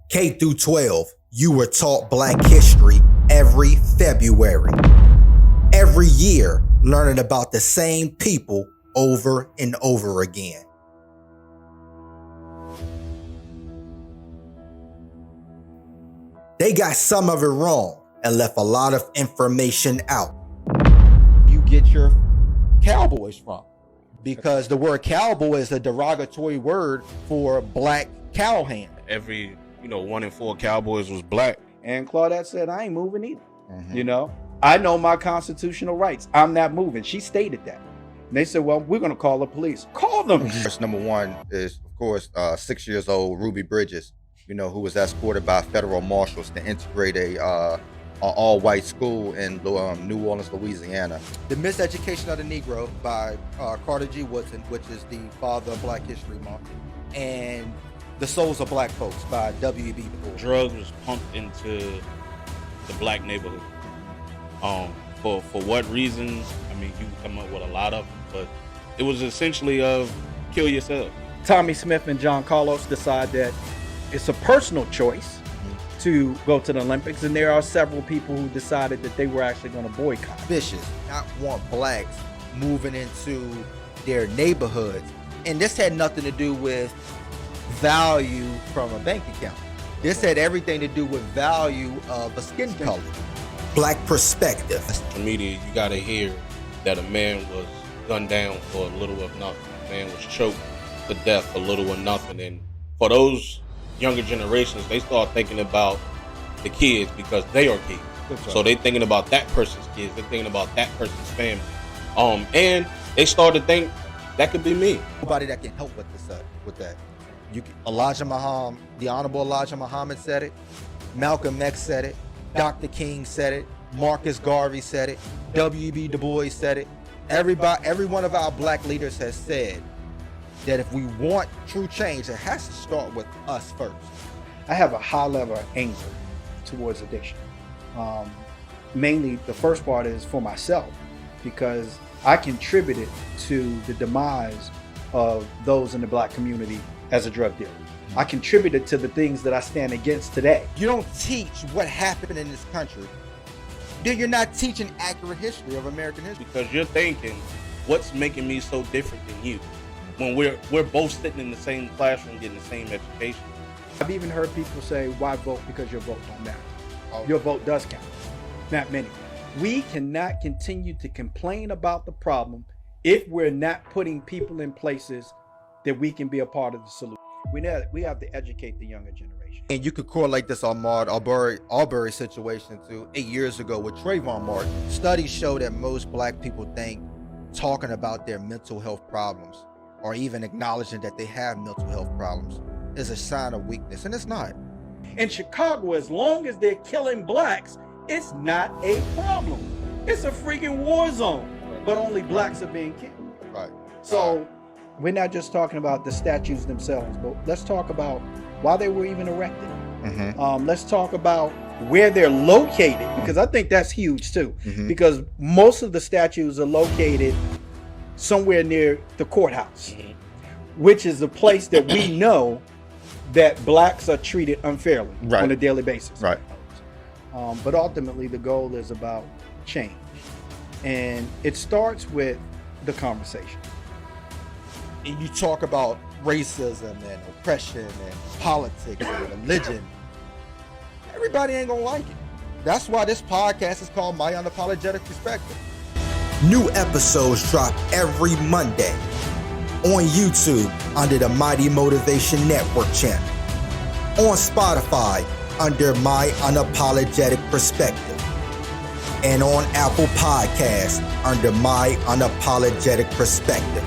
K through 12, you were taught Black history every February. Every year, learning about the same people over and over again. They got some of it wrong and left a lot of information out. You get your cowboys from, because the word cowboy is a derogatory word for black cowhand. Every 1 in 4 cowboys was black. And Claudette said, I ain't moving either. I know my constitutional rights. I'm not moving. She stated that. And they said, well, we're going to call the police. Call them. Number one is, of course, 6 years old Ruby Bridges, who was escorted by federal marshals to integrate a all-white school in New Orleans, Louisiana. The Miseducation of the Negro by Carter G. Woodson, which is the father of Black History Month, and The Souls of Black Folks by W.E.B. Du Bois. Drugs was pumped into the black neighborhood. For what reasons? You can come up with a lot of them, but it was essentially of kill yourself. Tommy Smith and John Carlos decide that it's a personal choice to go to the Olympics, and there are several people who decided that they were actually going to boycott. Vicious, not want blacks moving into their neighborhoods. And this had nothing to do with value from a bank account. This had everything to do with value of a skin color. Black perspective. In media, you got to hear that a man was gunned down for little or nothing. A man was choked to death for little or nothing. And for those younger generations, they start thinking about the kids because they are kids. So they thinking about that person's kids. They're thinking about that person's family. And they start to think that could be me. Nobody that can help with that. Elijah Muhammad, the Honorable Elijah Muhammad said it. Malcolm X said it. Dr. King said it. Marcus Garvey said it. W.E.B. Du Bois said it. Every one of our black leaders has said that if we want true change, it has to start with us first. I have a high level of anger towards addiction. Mainly the first part is for myself, because I contributed to the demise of those in the black community as a drug dealer. I contributed to the things that I stand against today. You don't teach what happened in this country. Then you're not teaching accurate history of American history. Because you're thinking, what's making me so different than you? When we're both sitting in the same classroom getting the same education. I've even heard people say, why vote? Because your vote don't matter. Your vote does count. Not many. We cannot continue to complain about the problem if we're not putting people in places that we can be a part of the solution. We have to educate the younger generation. And you could correlate this Ahmaud Arbery situation to 8 years ago with Trayvon Martin. Studies show that most black people think talking about their mental health problems or even acknowledging that they have mental health problems is a sign of weakness, and it's not. In Chicago, as long as they're killing blacks, it's not a problem. It's a freaking war zone, but only blacks are being killed. Right. So we're not just talking about the statues themselves, but let's talk about why they were even erected. Let's talk about where they're located, because I think that's huge too, because most of the statues are located somewhere near the courthouse, which is a place that we know that blacks are treated unfairly on a daily basis. Right. But ultimately, the goal is about change. And it starts with the conversation. And you talk about racism and oppression and politics and religion. Everybody ain't gonna like it. That's why this podcast is called My Unapologetic Perspective. New episodes drop every Monday on YouTube under the Mighty Motivation Network channel, on Spotify under My Unapologetic Perspective, and on Apple Podcasts under My Unapologetic Perspective.